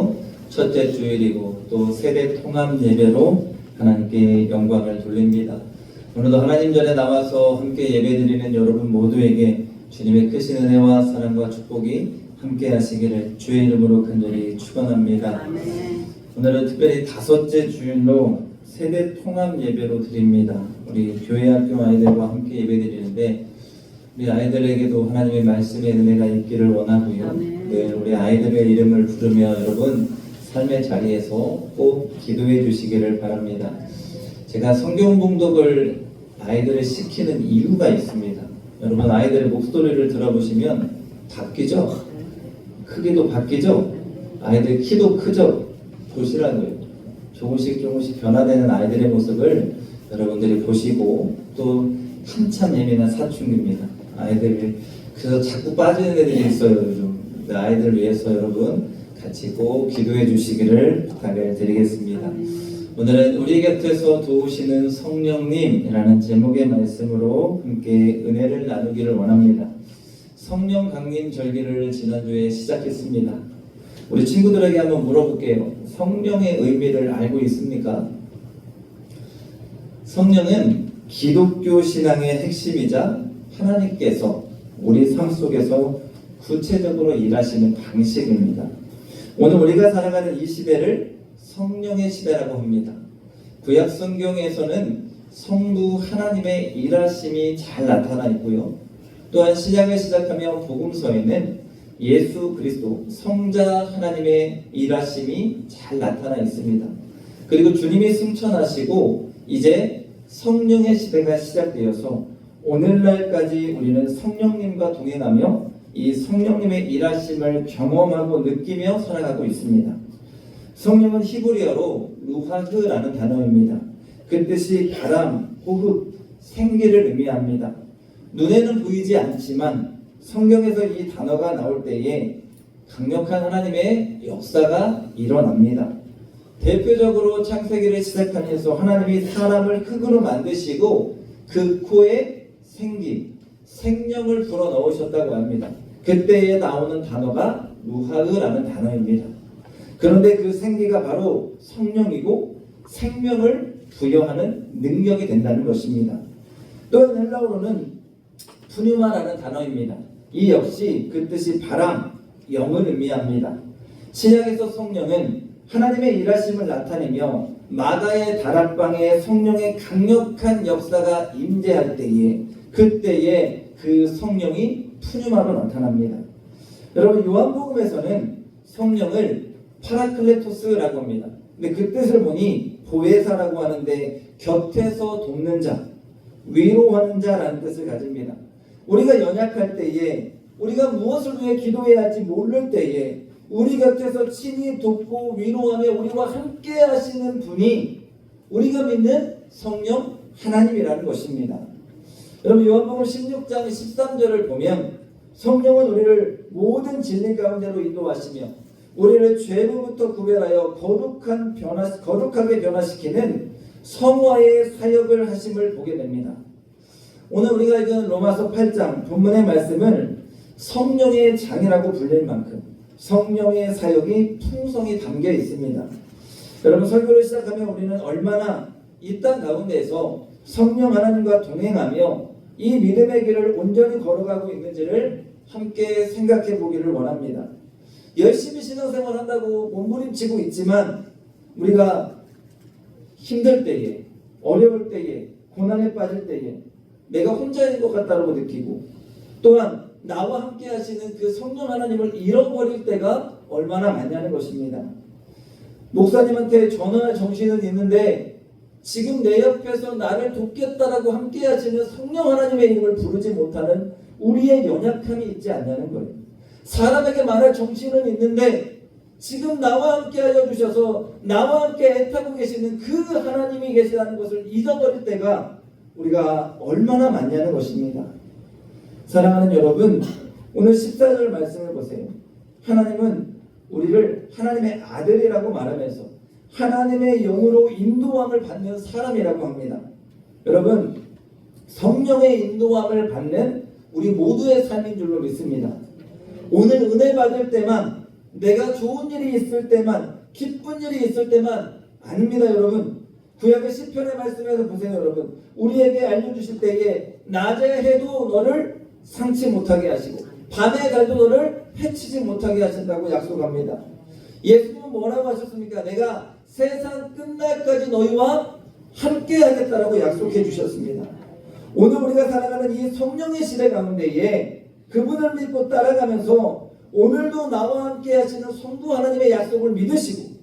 주일이고 첫째 주일이고 또 세대 통합 예배로 하나님께 영광을 돌립니다. 오늘도 하나님 전에 나와서 함께 예배드리는 여러분 모두에게 주님의 크신 은혜와 사랑과 축복이 함께 하시기를 주의 이름으로 간절히 축원합니다. 오늘은 특별히 다섯째 주일로 세대 통합 예배로 드립니다. 우리 교회 학교 아이들과 함께 예배드리는데 우리 아이들에게도 하나님의 말씀의 은혜가 있기를 원하고요. 늘 우리 아이들의 이름을 부르며 여러분 삶의 자리에서 꼭 기도해 주시기를 바랍니다. 제가 성경 봉독을 아이들을 시키는 이유가 있습니다. 여러분 아이들의 목소리를 들어보시면 바뀌죠? 크기도 바뀌죠? 아이들 키도 크죠? 보시라고요. 조금씩 변화되는 아이들의 모습을 여러분들이 보시고 또 한참 예민한 사춘기입니다. 아이들 그래서 자꾸 빠지는 애들이 있어요. 요즘 아이들을 위해서 여러분 같이 꼭 기도해 주시기를 부탁을 드리겠습니다. 오늘은 우리 곁에서 도우시는 성령님이라는 제목의 말씀으로 함께 은혜를 나누기를 원합니다. 성령 강림 절기를 지난주에 시작했습니다. 우리 친구들에게 한번 물어볼게요. 성령의 의미를 알고 있습니까? 성령은 기독교 신앙의 핵심이자 하나님께서 우리 삶 속에서 구체적으로 일하시는 방식입니다. 오늘 우리가 살아가는 이 시대를 성령의 시대라고 합니다. 구약 성경에서는 성부 하나님의 일하심이 잘 나타나 있고요. 또한 신약을 시작하면 복음서에는 예수 그리스도 성자 하나님의 일하심이 잘 나타나 있습니다. 그리고 주님이 승천하시고 이제 성령의 시대가 시작되어서 오늘날까지 우리는 성령님과 동행하며 이 성령님의 일하심을 경험하고 느끼며 살아가고 있습니다. 성령은 히브리어로 루하흐라는 단어입니다. 그 뜻이 바람, 호흡, 생기를 의미합니다. 눈에는 보이지 않지만 성경에서 이 단어가 나올 때에 강력한 하나님의 역사가 일어납니다. 대표적으로 창세기를 시작하면서 하나님이 사람을 흙으로 만드시고 그 코에 생명을 불어넣으셨다고 합니다. 그때에 나오는 단어가 루하흐라는 단어입니다. 그런데 그 생기가 바로 성령이고 생명을 부여하는 능력이 된다는 것입니다. 또한 헬라어로는 푸뉴마라는 단어입니다. 이 역시 그 뜻이 바람, 영을 의미합니다. 신약에서 성령은 하나님의 일하심을 나타내며 마가의 다락방에 성령의 강력한 역사가 임재할 때에 그때에 그 성령이 푸뉴마로 나타납니다. 여러분 요한복음에서는 성령을 파라클레토스라고 합니다. 근데 그 뜻을 보니 보혜사라고 하는데 곁에서 돕는 자, 위로하는 자라는 뜻을 가집니다. 우리가 연약할 때에 우리가 무엇을 위해 기도해야 할지 모를 때에 우리 곁에서 친히 돕고 위로하며 우리와 함께 하시는 분이 우리가 믿는 성령 하나님이라는 것입니다. 여러분 요한복음 16장 13절을 보면 성령은 우리를 모든 진리 가운데로 인도하시며 우리를 죄로부터 구별하여 거룩하게 변화시키는 성화의 사역을 하심을 보게 됩니다. 오늘 우리가 읽은 로마서 8장 본문의 말씀을 성령의 장이라고 불릴 만큼 성령의 사역이 풍성히 담겨 있습니다. 여러분 설교를 시작하면 우리는 얼마나 이 땅 가운데에서 성령 하나님과 동행하며 이 믿음의 길을 온전히 걸어가고 있는지를 함께 생각해 보기를 원합니다. 열심히 신앙생활 한다고 몸부림치고 있지만 우리가 힘들 때에, 어려울 때에, 고난에 빠질 때에 내가 혼자인 것 같다고 느끼고 또한 나와 함께 하시는 그 성령 하나님을 잃어버릴 때가 얼마나 많냐는 것입니다. 목사님한테 전화할 정신은 있는데 지금 내 옆에서 나를 돕겠다라고 함께 하시는 성령 하나님의 이름을 부르지 못하는 우리의 연약함이 있지 않냐는 거예요. 사람에게 말할 정신은 있는데 지금 나와 함께 하여 주셔서 나와 함께 애타고 계시는 그 하나님이 계시다는 것을 잊어버릴 때가 우리가 얼마나 많냐는 것입니다. 사랑하는 여러분, 오늘 14절 말씀을 보세요. 하나님은 우리를 하나님의 아들이라고 말하면서 하나님의 영으로 인도함을 받는 사람이라고 합니다. 여러분, 성령의 인도함을 받는 우리 모두의 삶인 줄로 믿습니다. 오늘 은혜 받을 때만 내가 좋은 일이 있을 때만, 기쁜 일이 있을 때만 아닙니다, 여러분. 구약의 시편의 말씀에서 보세요, 여러분. 우리에게 알려주실 때에 낮에 해도 너를 상치 못하게 하시고 밤에 달도 너를 해치지 못하게 하신다고 약속합니다. 예수님은 뭐라고 하셨습니까? 내가 세상 끝날까지 너희와 함께 하겠다라고 약속해 주셨습니다. 오늘 우리가 살아가는 이 성령의 시대 가운데에 그분을 믿고 따라가면서 오늘도 나와 함께 하시는 성도 하나님의 약속을 믿으시고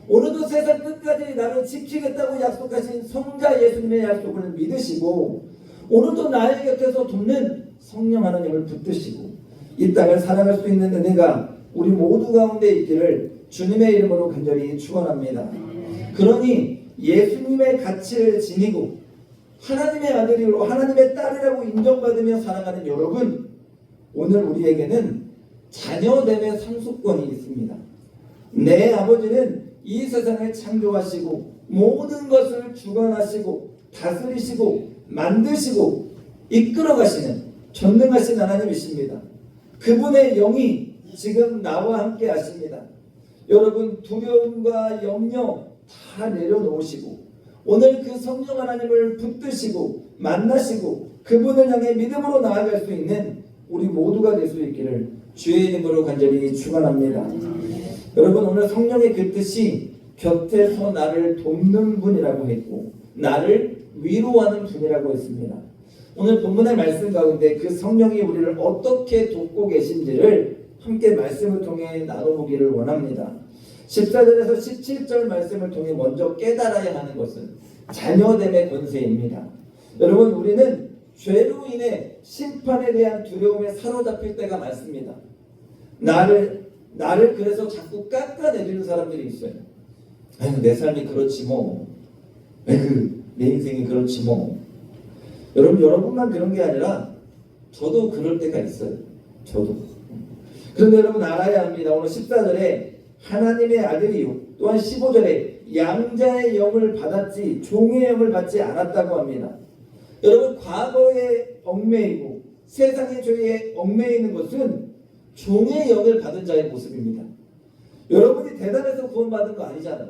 오늘도 세상 끝까지 나를 지키겠다고 약속하신 성자 예수님의 약속을 믿으시고 오늘도 나의 곁에서 돕는 성령 하나님을 붙드시고 이 땅을 살아갈 수 있는 은혜가 우리 모두 가운데 있기를 주님의 이름으로 간절히 축원합니다. 그러니 예수님의 가치를 지니고 하나님의 아들이고 하나님의 딸이라고 인정받으며 살아가는 여러분, 오늘 우리에게는 자녀됨의 상속권이 있습니다. 내 아버지는 이 세상을 창조하시고 모든 것을 주관하시고 다스리시고 만드시고 이끌어가시는 전능하신 하나님이십니다. 그분의 영이 지금 나와 함께 하십니다. 여러분, 두려움과 염려 다 내려놓으시고 오늘 그 성령 하나님을 붙드시고 만나시고 그분을 향해 믿음으로 나아갈 수 있는 우리 모두가 될 수 있기를 주의 이름으로 간절히 축원합니다. 여러분, 오늘 성령의 그 뜻이 곁에서 나를 돕는 분이라고 했고 나를 위로하는 분이라고 했습니다. 오늘 본문의 말씀 가운데 그 성령이 우리를 어떻게 돕고 계신지를 함께 말씀을 통해 나눠보기를 원합니다. 14절에서 17절 말씀을 통해 먼저 깨달아야 하는 것은 자녀됨의 권세입니다. 여러분, 우리는 죄로 인해 심판에 대한 두려움에 사로잡힐 때가 많습니다. 나를 그래서 자꾸 깎아내리는 사람들이 있어요. 아이고, 내 삶이 그렇지 뭐. 아이고, 내 인생이 그렇지 뭐. 여러분만 그런 게 아니라 저도 그럴 때가 있어요. 저도. 그런데 여러분 알아야 합니다. 오늘 14절에 하나님의 아들이요 또한 15절에 양자의 영을 받았지 종의 영을 받지 않았다고 합니다. 여러분, 과거에 얽매이고 세상의 죄에 얽매이는 것은 종의 영을 받은 자의 모습입니다. 여러분이 대단해서 구원받은 거 아니잖아요.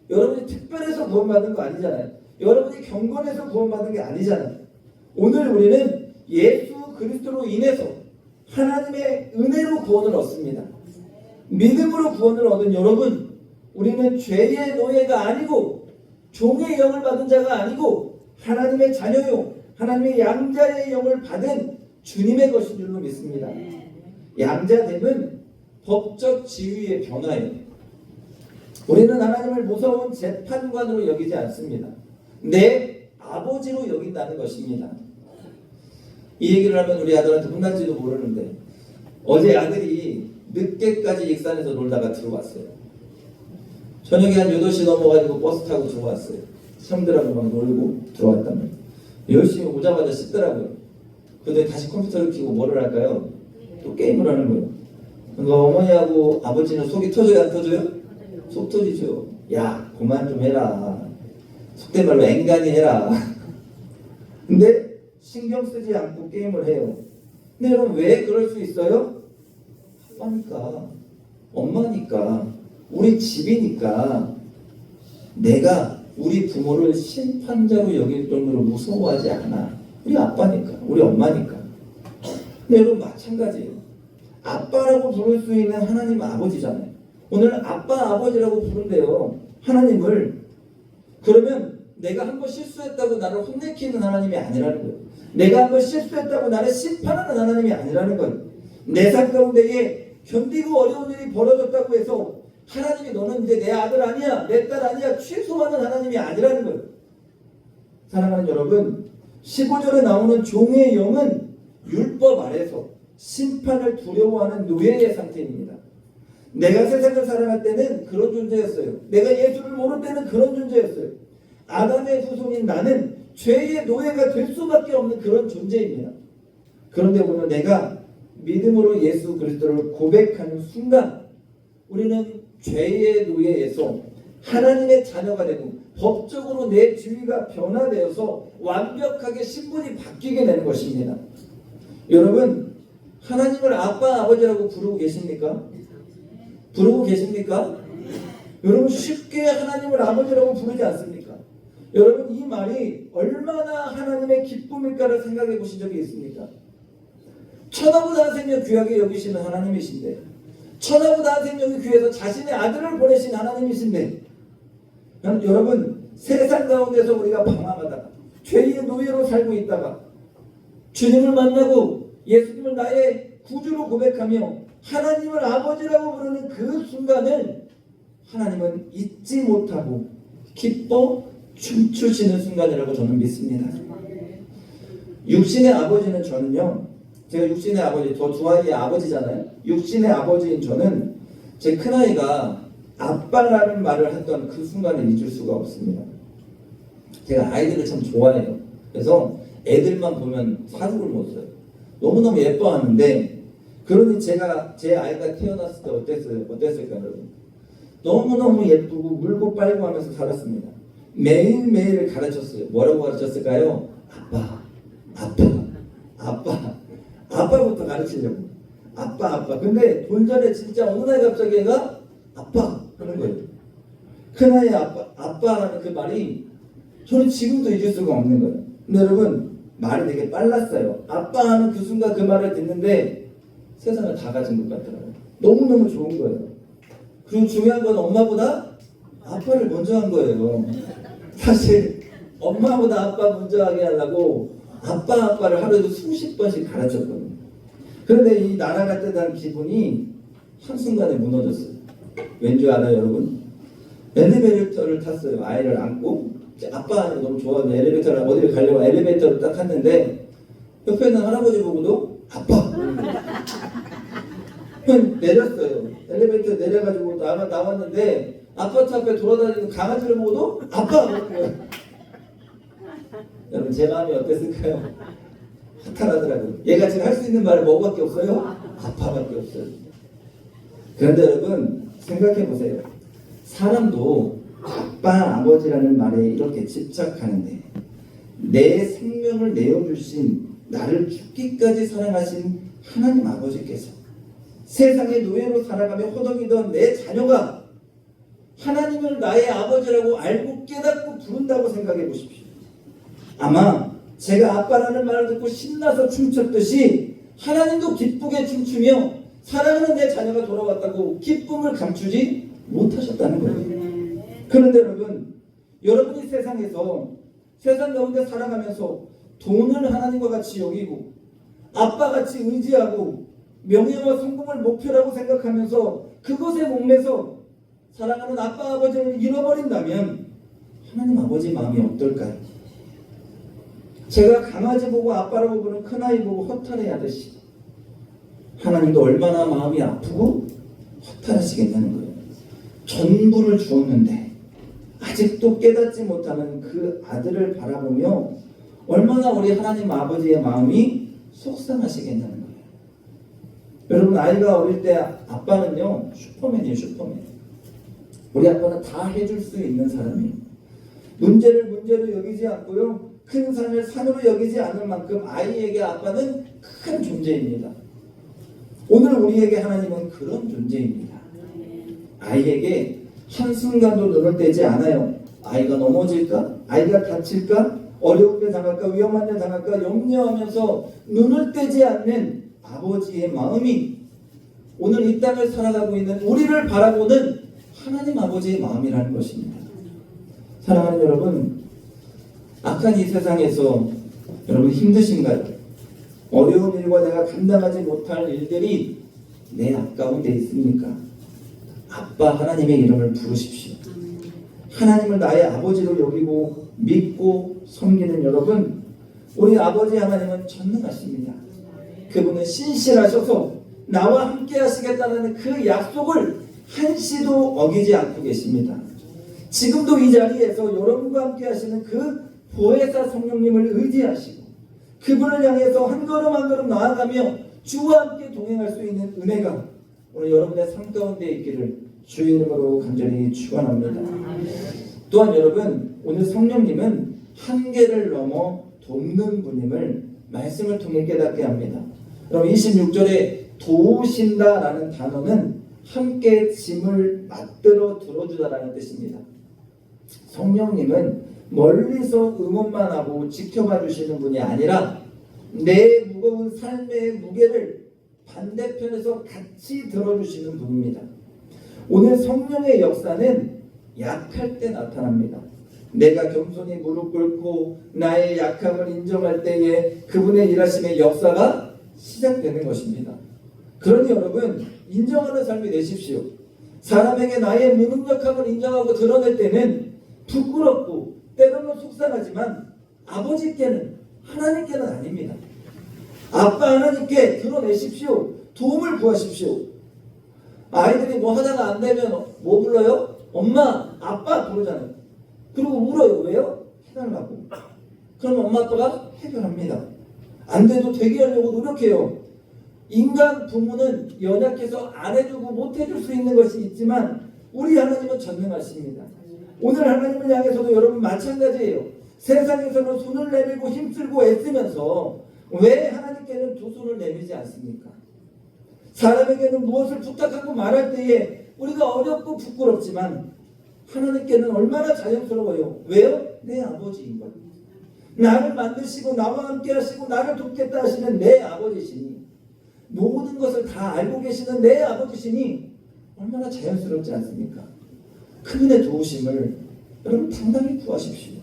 여러분이 특별해서 구원받은 거 아니잖아요. 여러분이 경건해서 구원받은 게 아니잖아요. 오늘 우리는 예수 그리스도로 인해서 하나님의 은혜로 구원을 얻습니다. 믿음으로 구원을 얻은 여러분, 우리는 죄의 노예가 아니고 종의 영을 받은 자가 아니고 하나님의 자녀요 하나님의 양자의 영을 받은 주님의 것인 줄로 믿습니다. 양자됨은 법적 지위의 변화예요. 우리는 하나님을 무서운 재판관으로 여기지 않습니다. 내 아버지로 여긴다는 것입니다. 이 얘기를 하면 우리 아들한테 혼날지도 모르는데 어제 아들이 늦게까지 익산에서 놀다가 들어왔어요. 저녁에 한 8시 넘어가지고 버스 타고 들어왔어요. 형들하고 막 놀고 들어왔다면 열심히 오자마자 씻더라고요. 근데 다시 컴퓨터를 켜고 뭐를 할까요? 또 게임을 하는 거예요. 그러니까 어머니하고 아버지는 속이 터져요, 안 터져요? 속 터지죠. 야, 그만 좀 해라. 속된 말로 앵간히 해라. 근데 신경 쓰지 않고 게임을 해요. 근데 여러분, 왜 그럴 수 있어요? 아빠니까, 엄마니까, 우리 집이니까. 내가 우리 부모를 심판자로 여길 정도로 무서워하지 않아. 우리 아빠니까, 우리 엄마니까. 근데 여러분, 마찬가지예요. 아빠라고 부를 수 있는 하나님은 아버지잖아요. 오늘 아빠, 아버지라고 부른대요, 하나님을. 그러면 내가 한 번 실수했다고 나를 혼내키는 하나님이 아니라는 거예요. 내가 한 번 실수했다고 나를 심판하는 하나님이 아니라는 거예요. 내 삶 가운데에 견디고 어려운 일이 벌어졌다고 해서 하나님이 너는 이제 내 아들 아니야, 내 딸 아니야, 취소하는 하나님이 아니라는 거예요. 사랑하는 여러분, 15절에 나오는 종의 영은 율법 아래서 심판을 두려워하는 노예의 상태입니다. 내가 세상을 살아갈 때는 그런 존재였어요. 내가 예수를 모를 때는 그런 존재였어요. 아담의 후손인 나는 죄의 노예가 될 수밖에 없는 그런 존재입니다. 그런데 오늘 내가 믿음으로 예수 그리스도를 고백하는 순간 우리는 죄의 노예에서 하나님의 자녀가 되고 법적으로 내 지위가 변화되어서 완벽하게 신분이 바뀌게 되는 것입니다. 여러분, 하나님을 아빠, 아버지라고 부르고 계십니까? 부르고 계십니까? 여러분 쉽게 하나님을 아버지라고 부르지 않습니까? 여러분 이 말이 얼마나 하나님의 기쁨일까를 생각해 보신 적이 있습니까? 천하보다 생명 귀하게 여기시는 하나님이신데, 천하보다 생명이 귀해서 자신의 아들을 보내신 하나님이신데, 여러분 세상 가운데서 우리가 방황하다가 죄의 노예로 살고 있다가 주님을 만나고 예수님을 나의 구주로 고백하며 하나님을 아버지라고 부르는 그 순간을 하나님은 잊지 못하고 기뻐 춤추시는 순간이라고 저는 믿습니다. 육신의 아버지는 저는요, 제가 육신의 아버지, 저 두 아이의 아버지잖아요. 육신의 아버지인 저는 제 큰아이가 아빠라는 말을 했던 그 순간을 잊을 수가 없습니다. 제가 아이들을 참 좋아해요. 그래서 애들만 보면 사족을 못 써요. 너무너무 예뻐하는데, 그러니 제가 제 아이가 태어났을 때 어땠을까요, 여러분? 너무너무 예쁘고 물고 빨고 하면서 살았습니다. 매일매일 가르쳤어요. 뭐라고 가르쳤을까요? 아빠부터 가르치려고. 아빠. 근데 본전에 진짜 어느 날 갑자기 얘가 아빠 하는 거예요. 큰아이의 아빠라는 그 말이 저는 지금도 잊을 수가 없는 거예요. 근데 여러분 말이 되게 빨랐어요. 아빠 하는 그 순간 그 말을 듣는데 세상을 다 가진 것 같더라고요. 너무너무 좋은 거예요. 그리고 중요한 건 엄마보다 아빠를 먼저 한 거예요. 사실 엄마보다 아빠 먼저 하게 하려고 아빠를 하루에도 수십 번씩 가르쳤거든요. 그런데 이 날아갈 듯한 기분이 한순간에 무너졌어요. 왠지 알아요, 여러분? 엘리베이터를 탔어요. 아이를 안고. 아빠 너무 좋아하는 엘리베이터를 어디를 가려고 엘리베이터를 딱 탔는데 옆에 있는 할아버지 보고도 아빠! 내렸어요. 엘리베이터 내려가지고 나왔는데 아파트 앞에 돌아다니는 강아지를 보고도 아빠! 여러분 제 마음이 어땠을까요? 허탈하더라고요. 얘가 지금 할 수 있는 말이 뭐밖에 없어요? 아빠밖에 없어요. 그런데 여러분 생각해 보세요. 사람도 아빠, 아버지라는 말에 이렇게 집착하는데 내 생명을 내어주신, 나를 죽기까지 사랑하신 하나님 아버지께서 세상의 노예로 살아가며 호덕이던 내 자녀가 하나님을 나의 아버지라고 알고 깨닫고 부른다고 생각해 보십시오. 아마 제가 아빠라는 말을 듣고 신나서 춤췄듯이 하나님도 기쁘게 춤추며 사랑하는 내 자녀가 돌아왔다고 기쁨을 감추지 못하셨다는 거예요. 그런데 여러분, 여러분이 세상 가운데 살아가면서 돈을 하나님과 같이 여기고 아빠같이 의지하고 명예와 성공을 목표라고 생각하면서 그것에 목매서 사랑하는 아빠, 아버지를 잃어버린다면 하나님 아버지 마음이 어떨까요? 제가 강아지 보고 아빠라고 부르는 큰아이 보고 허탈해하듯이 하나님도 얼마나 마음이 아프고 허탈하시겠냐는 거예요. 전부를 주었는데 아직도 깨닫지 못하는 그 아들을 바라보며 얼마나 우리 하나님 아버지의 마음이 속상하시겠냐는 거예요. 여러분 아이가 어릴 때 아빠는요 슈퍼맨이에요. 슈퍼맨. 우리 아빠는 다 해줄 수 있는 사람이에요. 문제를 문제로 여기지 않고요, 큰 산을 산으로 여기지 않을 만큼 아이에게 아빠는 큰 존재입니다. 오늘 우리에게 하나님은 그런 존재입니다. 아이에게 한순간도 눈을 떼지 않아요. 아이가 넘어질까? 아이가 다칠까? 어려운 데 당할까? 위험한 데 당할까? 염려하면서 눈을 떼지 않는 아버지의 마음이 오늘 이 땅을 살아가고 있는 우리를 바라보는 하나님 아버지의 마음이라는 것입니다. 사랑하는 여러분, 악한 이 세상에서 여러분 힘드신가요? 어려운 일과 내가 감당하지 못할 일들이 내 앞 가운데 있습니까? 아빠 하나님의 이름을 부르십시오. 하나님을 나의 아버지로 여기고 믿고 섬기는 여러분, 우리 아버지 하나님은 전능하십니다. 그분은 신실하셔서 나와 함께 하시겠다는 그 약속을 한시도 어기지 않고 계십니다. 지금도 이 자리에서 여러분과 함께 하시는 그 보혜사 성령님을 의지하시고 그분을 향해서 한 걸음 한 걸음 나아가며 주와 함께 동행할 수 있는 은혜가 오늘 여러분의 삶 가운데 있기를 주의 이름으로 간절히 축원합니다. 또한 여러분, 오늘 성령님은 한계를 넘어 돕는 분임을 말씀을 통해 깨닫게 합니다. 그럼 26절에 도우신다라는 단어는 함께 짐을 맡들어 들어주다라는 뜻입니다. 성령님은 멀리서 응원만 하고 지켜봐 주시는 분이 아니라 내 무거운 삶의 무게를 반대편에서 같이 들어주시는 분입니다. 오늘 성령의 역사는 약할 때 나타납니다. 내가 겸손히 무릎 꿇고 나의 약함을 인정할 때에 그분의 일하심의 역사가 시작되는 것입니다. 그러니 여러분, 인정하는 삶이 되십시오. 사람에게 나의 무능력함을 인정하고 드러낼 때는 부끄럽고 때로는 속상하지만 아버지께는, 하나님께는 아닙니다. 아빠 하나님께 드러내십시오. 도움을 구하십시오. 아이들이 뭐 하다가 안 되면 뭐 불러요? 엄마, 아빠 부르잖아요. 그리고 울어요. 왜요? 해달라고. 그러면 엄마 아빠가 해결합니다. 안 돼도 되게 하려고 노력해요. 인간 부모는 연약해서 안 해주고 못 해줄 수 있는 것이 있지만 우리 하나님은 전능하십니다. 오늘 하나님을 향해서도 여러분 마찬가지예요. 세상에서는 손을 내밀고 힘쓰고 애쓰면서 왜 하나님께는 두 손을 내밀지 않습니까? 사람에게는 무엇을 부탁하고 말할 때에 우리가 어렵고 부끄럽지만 하나님께는 얼마나 자연스러워요. 왜요? 내 아버지인 거예요. 나를 만드시고 나와 함께 하시고 나를 돕겠다 하시는 내 아버지시니, 모든 것을 다 알고 계시는 내 아버지시니 얼마나 자연스럽지 않습니까? 그분의 도우심을 여러분 당당히 구하십시오.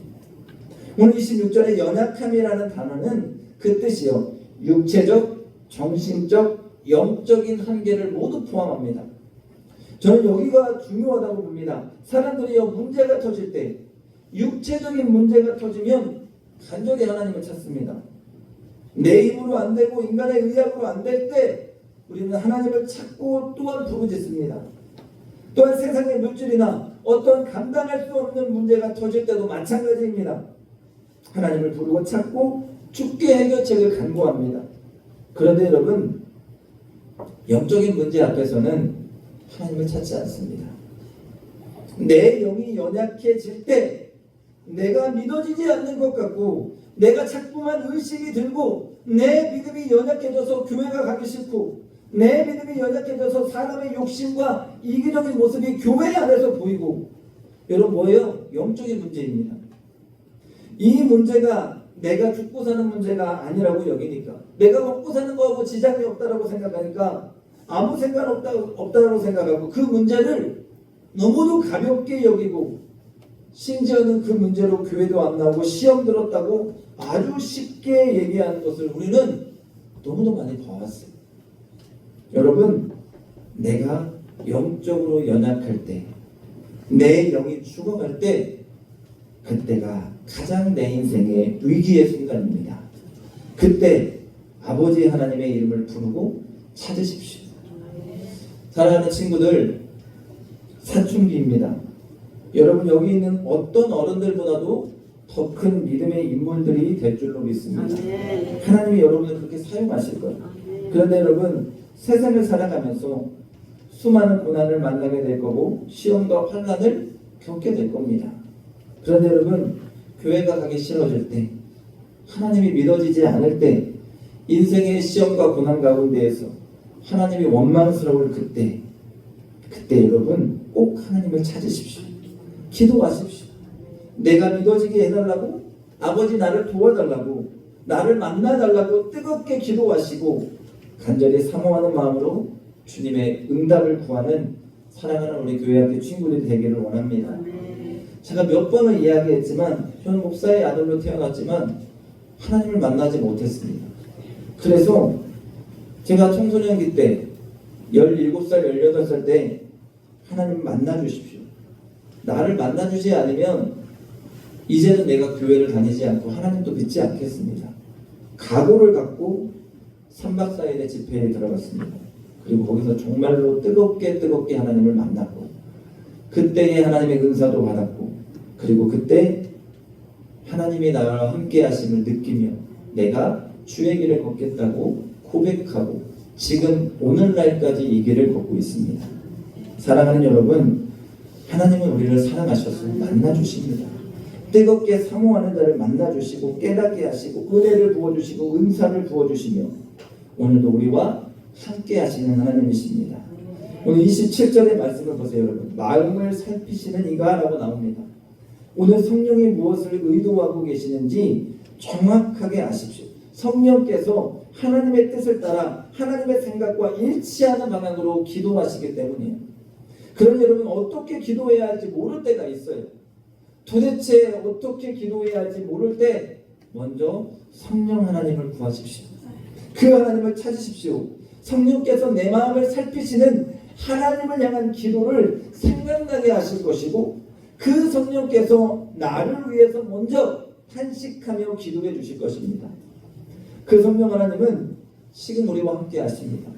오늘 26절의 연약함이라는 단어는 그 뜻이요, 육체적, 정신적, 영적인 한계를 모두 포함합니다. 저는 여기가 중요하다고 봅니다. 사람들이 문제가 터질 때, 육체적인 문제가 터지면 간절히 하나님을 찾습니다. 내 힘으로 안 되고 인간의 의학으로 안 될 때 우리는 하나님을 찾고 또한 부르짖습니다. 또한 세상의 물질이나 어떤 감당할 수 없는 문제가 터질 때도 마찬가지입니다. 하나님을 부르고 찾고 죽게 해결책을 간구합니다. 그런데 여러분, 영적인 문제 앞에서는 하나님을 찾지 않습니다. 내 영이 연약해질 때 내가 믿어지지 않는 것 같고 내가 자꾸만 의식이 들고 내 믿음이 연약해져서 교회가 가기 싫고 내 믿음이 연약해져서 사람의 욕심과 이기적인 모습이 교회 안에서 보이고, 여러분 뭐예요? 영적인 문제입니다. 이 문제가 내가 죽고 사는 문제가 아니라고 여기니까, 내가 먹고 사는 거하고 지장이 없다라고 생각하니까 아무 생각 없다라고 생각하고 그 문제를 너무도 가볍게 여기고, 심지어는 그 문제로 교회도 안 나오고 시험 들었다고 아주 쉽게 얘기하는 것을 우리는 너무도 많이 봐왔어요. 여러분, 내가 영적으로 연약할 때, 내 영이 죽어갈 때, 그때가 가장 내 인생의 위기의 순간입니다. 그때 아버지 하나님의 이름을 부르고 찾으십시오. 사랑하는 친구들, 사춘기입니다. 여러분, 여기 있는 어떤 어른들보다도 더 큰 믿음의 인물들이 될 줄로 믿습니다. 하나님이 여러분을 그렇게 사용하실 거예요. 그런데 여러분, 세상을 살아가면서 수많은 고난을 만나게 될 거고 시험과 환난을 겪게 될 겁니다. 그런데 여러분, 교회가 가기 싫어질 때, 하나님이 믿어지지 않을 때, 인생의 시험과 고난 가운데에서 하나님이 원망스러울 그때 여러분 꼭 하나님을 찾으십시오. 기도하십시오. 내가 믿어지게 해달라고, 아버지 나를 도와달라고, 나를 만나달라고 뜨겁게 기도하시고 간절히 사모하는 마음으로 주님의 응답을 구하는 사랑하는 우리 교회학교 친구들이 되기를 원합니다. 제가 몇 번을 이야기했지만, 저는 목사의 아들로 태어났지만 하나님을 만나지 못했습니다. 그래서 제가 청소년기 때 17살, 18살 때 하나님 만나주십시오. 나를 만나주지 않으면 이제는 내가 교회를 다니지 않고 하나님도 믿지 않겠습니다. 각오를 갖고 3박 4일의 집회에 들어갔습니다. 그리고 거기서 정말로 뜨겁게 하나님을 만났고, 그때에 하나님의 은사도 받았고, 그리고 그때 하나님이 나와 함께 하심을 느끼며 내가 주의 길을 걷겠다고 고백하고 지금 오늘날까지 이 길을 걷고 있습니다. 사랑하는 여러분, 하나님은 우리를 사랑하셔서 만나주십니다. 뜨겁게 사모하는 자를 만나주시고 깨닫게 하시고 은혜를 부어주시고 은사를 부어주시며 오늘도 우리와 함께 하시는 하나님이십니다. 오늘 27절의 말씀을 보세요, 여러분. 마음을 살피시는 이가 라고 나옵니다. 오늘 성령이 무엇을 의도하고 계시는지 정확하게 아십시오. 성령께서 하나님의 뜻을 따라 하나님의 생각과 일치하는 방향으로 기도하시기 때문이에요. 그런 여러분, 어떻게 기도해야 할지 모를 때가 있어요. 도대체 어떻게 기도해야 할지 모를 때 먼저 성령 하나님을 구하십시오. 그 하나님을 찾으십시오. 성령께서 내 마음을 살피시는 하나님을 향한 기도를 생각나게 하실 것이고, 그 성령께서 나를 위해서 먼저 탄식하며 기도해 주실 것입니다. 그 성령 하나님은 지금 우리와 함께 하십니다.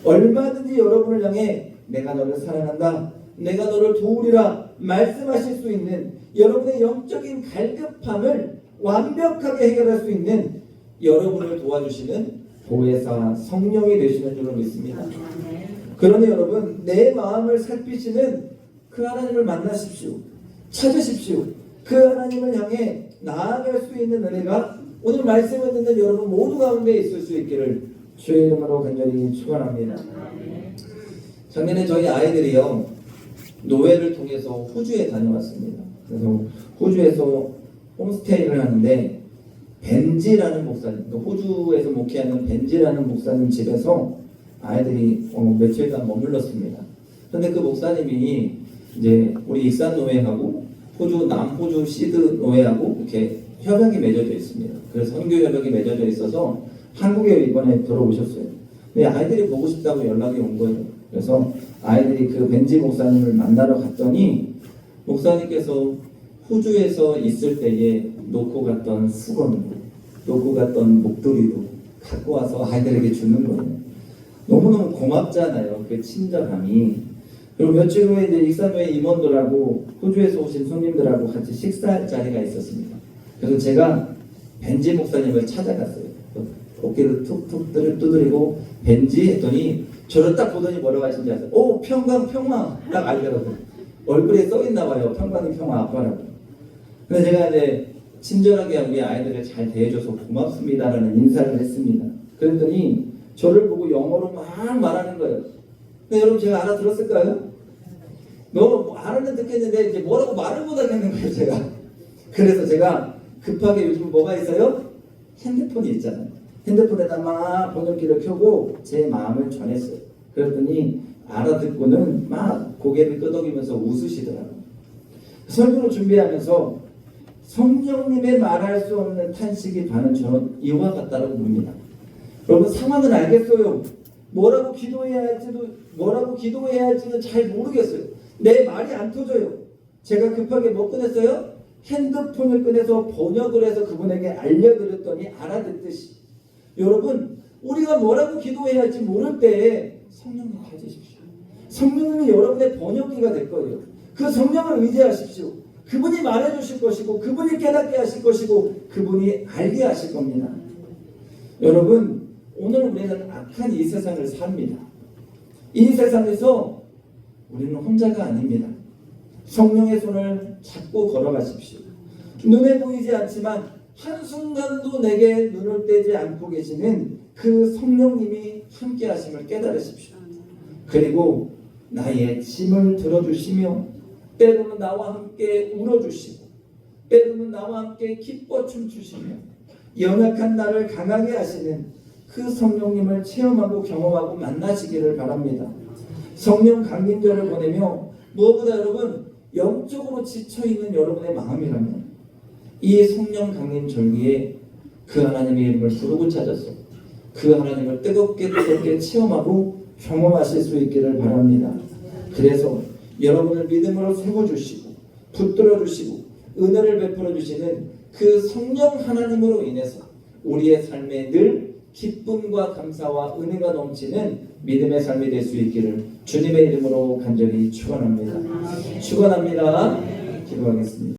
얼마든지 여러분을 향해 내가 너를 사랑한다, 내가 너를 도우리라 말씀하실 수 있는, 여러분의 영적인 갈급함을 완벽하게 해결할 수 있는, 여러분을 도와주시는 보혜사 성령이 되시는 줄로 믿습니다. 그러니 여러분, 내 마음을 살피시는 그 하나님을 만나십시오. 찾으십시오. 그 하나님을 향해 나아갈 수 있는 은혜가 오늘 말씀을 듣는 여러분 모두 가운데 있을 수 있기를 주의 이름으로 간절히 축원합니다. 작년에 저희 아이들이요, 노회를 통해서 호주에 다녀왔습니다. 그래서 호주에서 홈스테이를 하는데, 벤지라는 목사님, 호주에서 목회하는 벤지라는 목사님 집에서 아이들이 며칠간 머물렀습니다. 그런데 그 목사님이 이제 우리 익산 노회하고 호주 남호주 시드 노회하고 이렇게 협약이 맺어져 있습니다. 그래서 선교 협약이 맺어져 있어서 한국에 이번에 들어오셨어요. 근데 아이들이 보고 싶다고 연락이 온 거예요. 그래서 아이들이 그 벤지 목사님을 만나러 갔더니, 목사님께서 호주에서 있을 때에 놓고 갔던 수건, 놓고 갔던 목도리도 갖고 와서 아이들에게 주는 거예요. 너무너무 고맙잖아요, 그 친절함이. 그리고 며칠 후에 이제 익산교회 임원들하고 호주에서 오신 손님들하고 같이 식사할 자리가 있었습니다. 그래서 제가 벤지 목사님을 찾아갔어요. 어깨를 툭툭 두드리고 벤지 했더니 저를 딱 보더니 뭐라고 하신지 아세요? 오, 평강 딱 알더라고요. 얼굴에 써있나 봐요. 평강이 평화 아빠라고. 근데 제가 이제 친절하게 우리 아이들을 잘 대해줘서 고맙습니다라는 인사를 했습니다. 그랬더니 저를 보고 영어로 막 말하는 거예요. 근데 여러분, 제가 알아들었을까요? 뭐 알아는 듣겠는데 이제 뭐라고 말을 못 하겠는 거예요, 제가. 그래서 제가 급하게, 요즘 뭐가 있어요? 핸드폰이 있잖아요. 핸드폰에다 막 번역기를 켜고 제 마음을 전했어요. 그랬더니 알아듣고는 막 고개를 끄덕이면서 웃으시더라고요. 설교를 준비하면서 성령님의 말할 수 없는 탄식이 반은 저는 이와 같다고 봅니다. 여러분, 상황은 알겠어요. 뭐라고 기도해야 할지는 잘 모르겠어요. 내 말이 안 터져요. 제가 급하게 뭐 꺼냈어요? 핸드폰을 꺼내서 번역을 해서 그분에게 알려드렸더니 알아듣듯이. 여러분, 우리가 뭐라고 기도해야 할지 모를 때에 성령님 가지십시오. 성령님이 여러분의 번역기가 될 거예요. 그 성령을 의지하십시오. 그분이 말해주실 것이고, 그분이 깨닫게 하실 것이고, 그분이 알게 하실 겁니다. 여러분, 오늘 우리는 악한 이 세상을 삽니다. 이 세상에서 우리는 혼자가 아닙니다. 성령의 손을 잡고 걸어가십시오. 눈에 보이지 않지만 한순간도 내게 눈을 떼지 않고 계시는 그 성령님이 함께 하심을 깨달으십시오. 그리고 나의 짐을 들어주시며, 때로는 나와 함께 울어주시고, 때로는 나와 함께 기뻐 춤추시며, 연약한 나를 강하게 하시는 그 성령님을 체험하고 경험하고 만나시기를 바랍니다. 성령 강림절을 보내며 무엇보다 여러분, 영적으로 지쳐있는 여러분의 마음이라면 이 성령 강림 절기에 그 하나님의 이름을 부르고 찾아서 그 하나님을 뜨겁게 체험하고 경험하실 수 있기를 바랍니다. 그래서 여러분을 믿음으로 세워주시고 붙들어주시고 은혜를 베풀어주시는 그 성령 하나님으로 인해서 우리의 삶에 늘 기쁨과 감사와 은혜가 넘치는 믿음의 삶이 될 수 있기를 주님의 이름으로 간절히 축원합니다. 축원합니다. 기도하겠습니다.